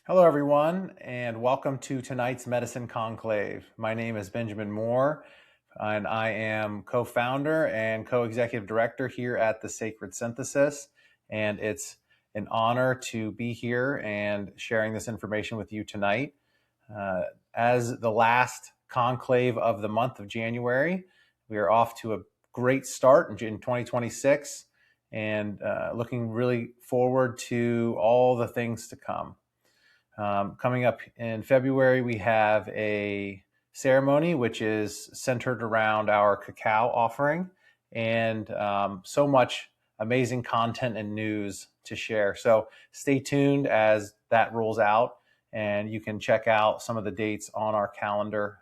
Hello, everyone, and welcome to tonight's Medicine Conclave. My name is Benjamin Moore, and I am co-founder and co-executive director here at the Sacred Synthesis. And it's an honor to be here and sharing this information with you tonight. As the last conclave of the month of January, we are off to a great start in 2026 and looking really forward to all the things to come. Coming up in February, we have a ceremony which is centered around our cacao offering and so much amazing content and news to share. So stay tuned as that rolls out, and you can check out some of the dates on our calendar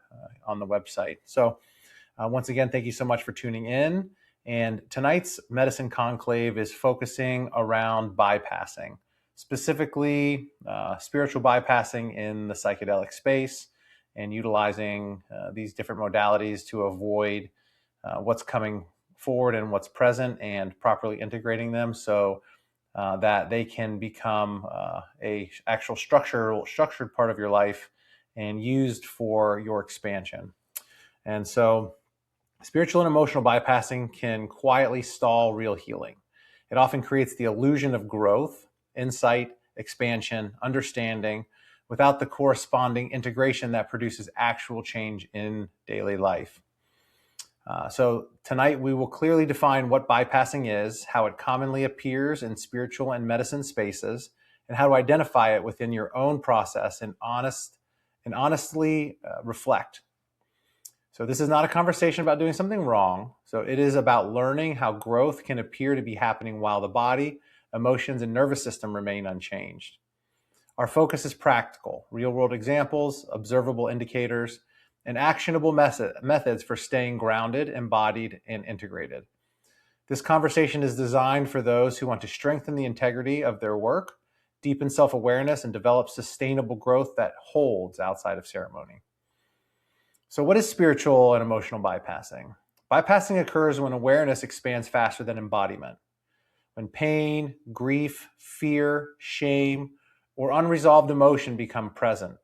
on the website. So once again, thank you so much for tuning in. And tonight's Medicine Conclave is focusing around bypassing, specifically spiritual bypassing in the psychedelic space and utilizing these different modalities to avoid what's coming forward and what's present and properly integrating them so that they can become a actual structured part of your life and used for your expansion. And so spiritual and emotional bypassing can quietly stall real healing. It often creates the illusion of growth, insight, expansion, understanding, without the corresponding integration that produces actual change in daily life. So tonight we will clearly define what bypassing is, how it commonly appears in spiritual and medicine spaces, and how to identify it within your own process and honestly reflect. So this is not a conversation about doing something wrong. So it is about learning how growth can appear to be happening while the body, emotions, and nervous system remain unchanged. Our focus is practical, real-world examples, observable indicators, and actionable methods for staying grounded, embodied, and integrated. This conversation is designed for those who want to strengthen the integrity of their work, deepen self-awareness, and develop sustainable growth that holds outside of ceremony. So what is spiritual and emotional bypassing? Bypassing occurs when awareness expands faster than embodiment. When pain, grief, fear, shame, or unresolved emotion become present,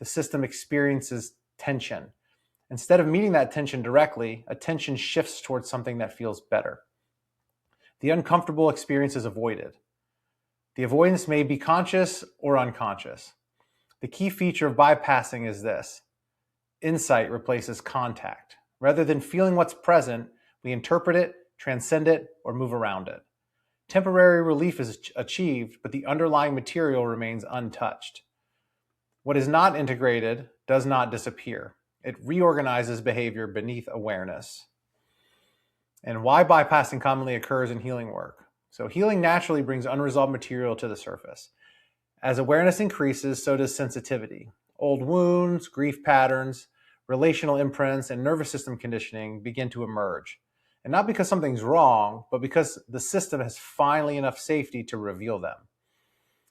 the system experiences tension. Instead of meeting that tension directly, attention shifts towards something that feels better. The uncomfortable experience is avoided. The avoidance may be conscious or unconscious. The key feature of bypassing is this: insight replaces contact. Rather than feeling what's present, we interpret it, transcend it, or move around it. Temporary relief is achieved, but the underlying material remains untouched. What is not integrated does not disappear. It reorganizes behavior beneath awareness. And why bypassing commonly occurs in healing work. So healing naturally brings unresolved material to the surface. As awareness increases, so does sensitivity. Old wounds, grief patterns, relational imprints, and nervous system conditioning begin to emerge. And not because something's wrong, but because the system has finally enough safety to reveal them.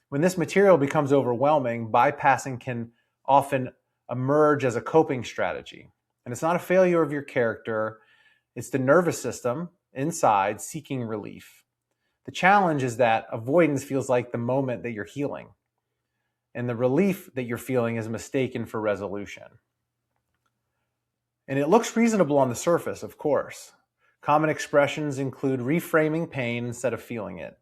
When this material becomes overwhelming, bypassing can often emerge as a coping strategy. And it's not a failure of your character, it's the nervous system inside seeking relief. The challenge is that avoidance feels like the moment that you're healing, and the relief that you're feeling is mistaken for resolution. And it looks reasonable on the surface, of course. Common expressions include reframing pain instead of feeling it,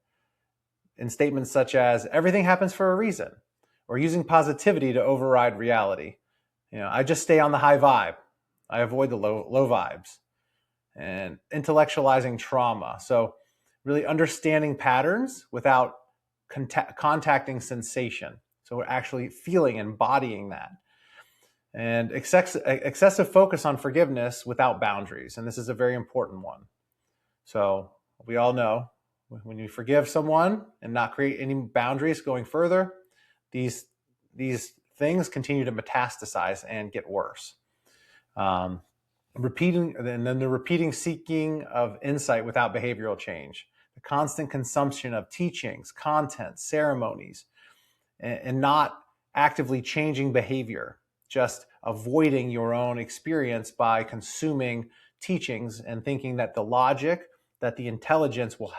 in statements such as, everything happens for a reason, or using positivity to override reality. I just stay on the high vibe. I avoid the low vibes. And intellectualizing trauma. So really understanding patterns without contacting sensation. So we're actually feeling, embodying that. And excessive focus on forgiveness without boundaries. And this is a very important one. So we all know when you forgive someone and not create any boundaries going further, these things continue to metastasize and get worse. The repeating seeking of insight without behavioral change, the constant consumption of teachings, content, ceremonies, and not actively changing behavior, just avoiding your own experience by consuming teachings and thinking that the logic, that the intelligence will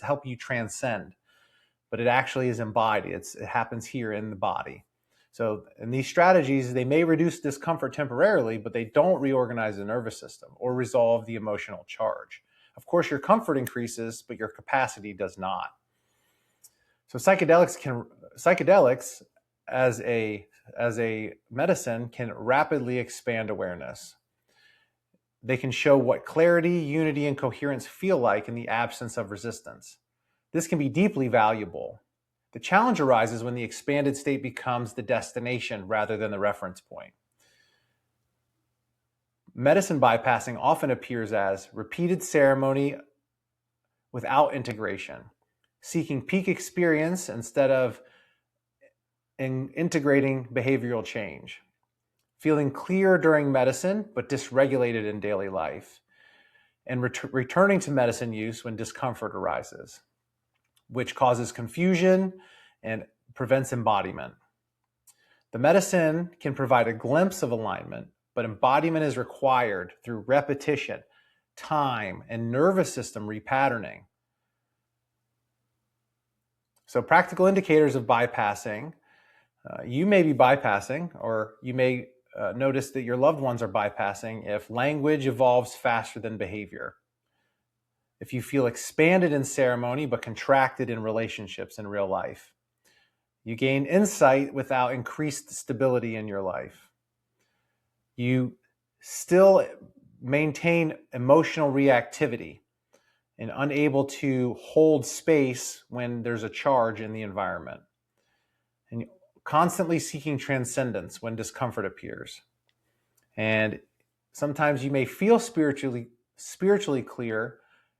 help you transcend. but it actually is embodied. It happens here in the body. So in these strategies, they may reduce discomfort temporarily, but they don't reorganize the nervous system or resolve the emotional charge. Of course, your comfort increases, but your capacity does not. So psychedelics as a medicine can rapidly expand awareness. They can show what clarity, unity, and coherence feel like in the absence of resistance. This can be deeply valuable. The challenge arises when the expanded state becomes the destination rather than the reference point. Medicine bypassing often appears as repeated ceremony without integration, seeking peak experience instead of integrating behavioral change, feeling clear during medicine but dysregulated in daily life, and returning to medicine use when discomfort arises, which causes confusion and prevents embodiment. The medicine can provide a glimpse of alignment, but embodiment is required through repetition, time, and nervous system repatterning. So practical indicators of bypassing, you may be bypassing, or you may notice that your loved ones are bypassing if language evolves faster than behavior. If you feel expanded in ceremony but contracted in relationships in real life. You gain insight without increased stability in your life. You still maintain emotional reactivity and unable to hold space when there's a charge in the environment. And constantly seeking transcendence when discomfort appears. And sometimes you may feel spiritually clear,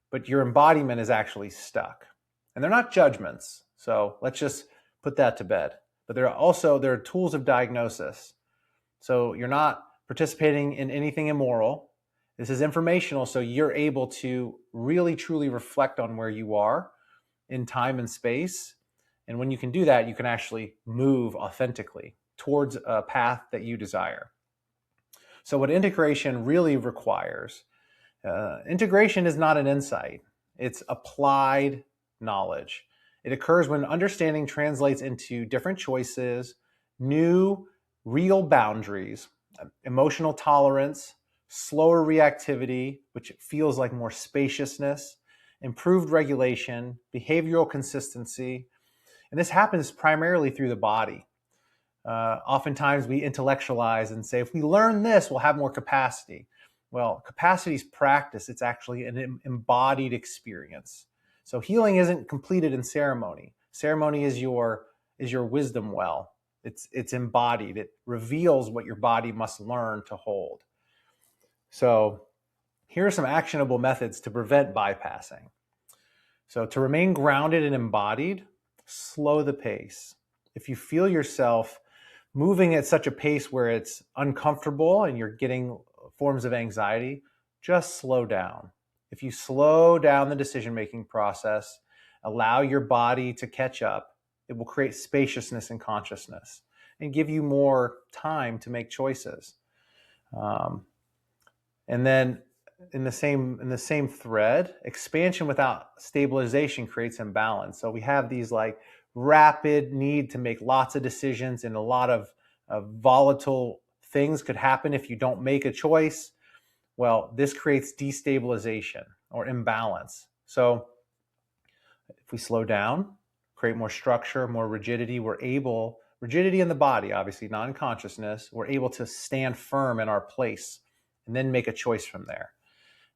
but your embodiment is actually stuck. And they're not judgments, so let's just put that to bed. But there are tools of diagnosis. So you're not participating in anything immoral. This is informational, so you're able to really, truly reflect on where you are in time and space. And when you can do that, you can actually move authentically towards a path that you desire. So what integration really requires, integration is not an insight. It's applied knowledge. It occurs when understanding translates into different choices, new, real boundaries, emotional tolerance, slower reactivity, which feels like more spaciousness, improved regulation, behavioral consistency. And this happens primarily through the body. Oftentimes we intellectualize and say, if we learn this, we'll have more capacity. Well, capacity is practice. It's actually an embodied experience. So healing isn't completed in ceremony. Ceremony is your wisdom well. It's embodied. It reveals what your body must learn to hold. So here are some actionable methods to prevent bypassing. So to remain grounded and embodied, slow the pace. If you feel yourself moving at such a pace where it's uncomfortable and you're getting forms of anxiety, just slow down. If you slow down the decision-making process, allow your body to catch up, it will create spaciousness in consciousness and give you more time to make choices. And then in the same thread, expansion without stabilization creates imbalance. So we have these like rapid need to make lots of decisions, and a lot of volatile things could happen if you don't make a choice. Well, this creates destabilization or imbalance. So if we slow down, create more structure, more rigidity, rigidity in the body, obviously, not in consciousness, we're able to stand firm in our place and then make a choice from there.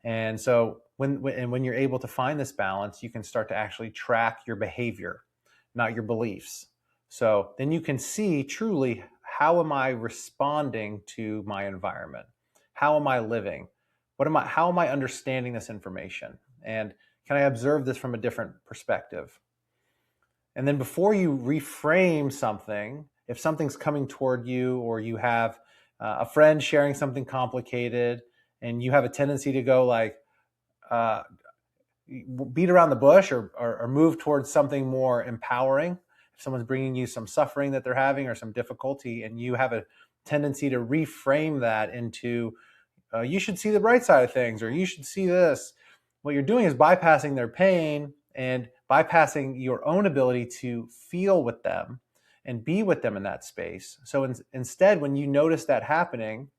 And so when you're able to find this balance, you can start to actually track your behavior, not your beliefs. So then you can see truly, how am I responding to my environment? How am I living? How am I understanding this information? And can I observe this from a different perspective? And then before you reframe something, if something's coming toward you, or you have a friend sharing something complicated, and you have a tendency to go like, beat around the bush or move towards something more empowering. If someone's bringing you some suffering that they're having or some difficulty, and you have a tendency to reframe that into, you should see the bright side of things, or you should see this. What you're doing is bypassing their pain, and bypassing your own ability to feel with them and be with them in that space. So instead, when you notice that happening,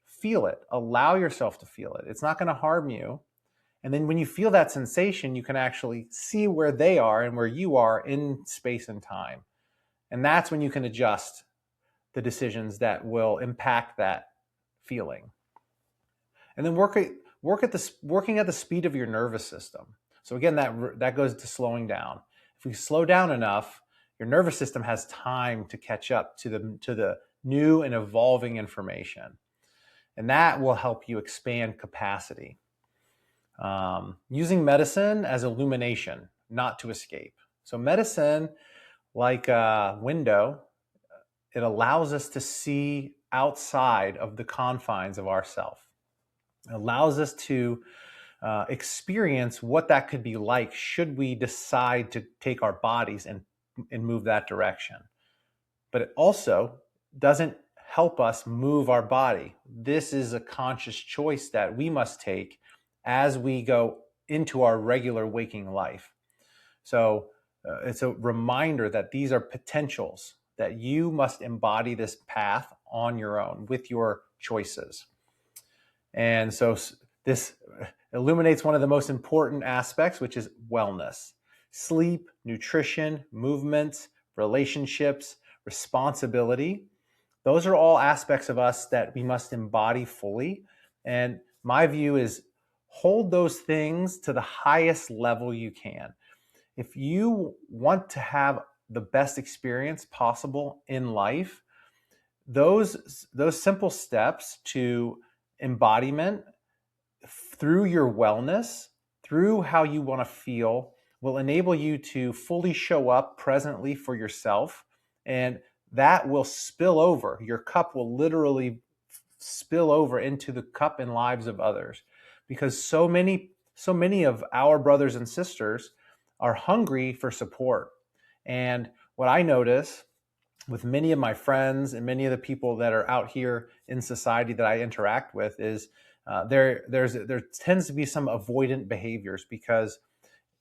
feel it. Allow yourself to feel it. It's not going to harm you. And then when you feel that sensation, you can actually see where they are and where you are in space and time. And that's when you can adjust the decisions that will impact that feeling. And then working at the speed of your nervous system. So again, that goes to slowing down. If we slow down enough, your nervous system has time to catch up to the new and evolving information. And that will help you expand capacity. Using medicine as illumination, not to escape. So medicine, like a window, it allows us to see outside of the confines of ourself. It allows us to experience what that could be like should we decide to take our bodies and move that direction. But it also doesn't help us move our body. This is a conscious choice that we must take as we go into our regular waking life. So it's a reminder that these are potentials, that you must embody this path on your own with your choices. And so this illuminates one of the most important aspects, which is wellness. Sleep, nutrition, movement, relationships, responsibility. Those are all aspects of us that we must embody fully. And my view is hold those things to the highest level you can. If you want to have the best experience possible in life, those simple steps to embodiment through your wellness, through how you want to feel, will enable you to fully show up presently for yourself. And that will spill over. Your cup will literally spill over into the cup and lives of others, because so many of our brothers and sisters are hungry for support. And what I notice with many of my friends and many of the people that are out here in society that I interact with is there tends to be some avoidant behaviors, because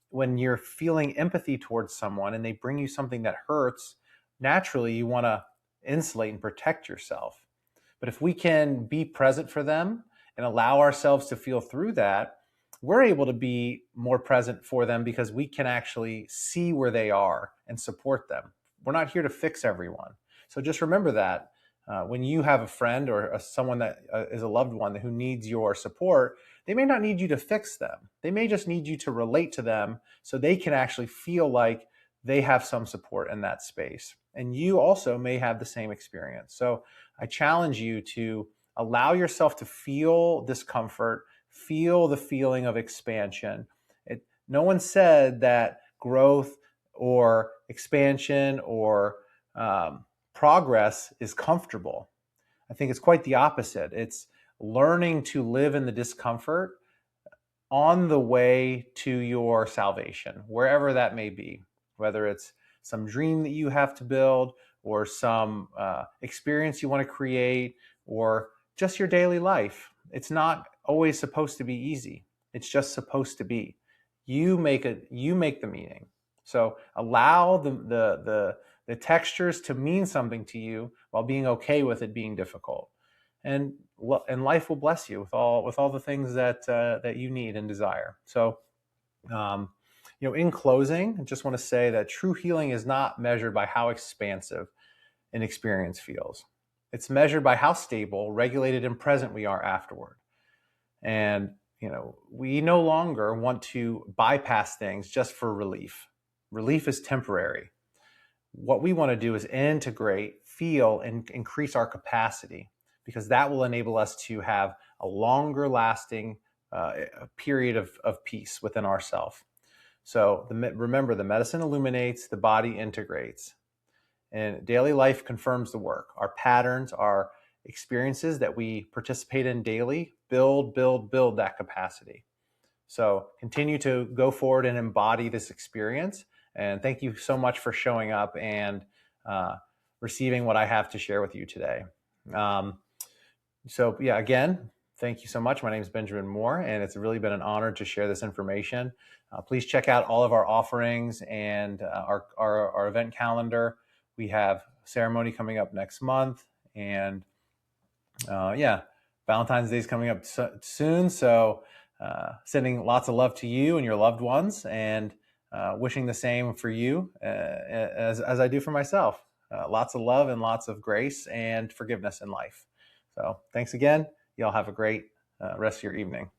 when you're feeling empathy towards someone and they bring you something that hurts, naturally you want to insulate and protect yourself. But if we can be present for them and allow ourselves to feel through that, we're able to be more present for them, because we can actually see where they are and support them. We're not here to fix everyone. So just remember that when you have a friend or someone that is a loved one who needs your support, they may not need you to fix them. They may just need you to relate to them so they can actually feel like they have some support in that space. And you also may have the same experience. So I challenge you to allow yourself to feel discomfort, feel the feeling of expansion. No one said that growth or expansion or progress is comfortable. I think it's quite the opposite. It's learning to live in the discomfort on the way to your salvation, wherever that may be, whether it's some dream that you have to build or some experience you want to create or just your daily life. It's not always supposed to be easy. It's just supposed to be. You make the meaning. So allow the textures to mean something to you while being okay with it being difficult, and life will bless you with all the things that you need and desire. So, in closing, I just want to say that true healing is not measured by how expansive an experience feels. It's measured by how stable, regulated, and present we are afterward. And we no longer want to bypass things just for relief. Relief is temporary. What we want to do is integrate, feel, and increase our capacity, because that will enable us to have a longer lasting period of peace within ourselves. So remember, the medicine illuminates, the body integrates. And daily life confirms the work. Our patterns, our experiences that we participate in daily build that capacity. So continue to go forward and embody this experience. And thank you so much for showing up and receiving what I have to share with you today. Again, Thank you so much. My name is Benjamin Moore, and it's really been an honor to share this information. Please check out all of our offerings and our event calendar. We have ceremony coming up next month, and yeah, Valentine's Day is coming up soon. So sending lots of love to you and your loved ones, and wishing the same for you as I do for myself. Lots of love and lots of grace and forgiveness in life. So thanks again. Y'all have a great rest of your evening.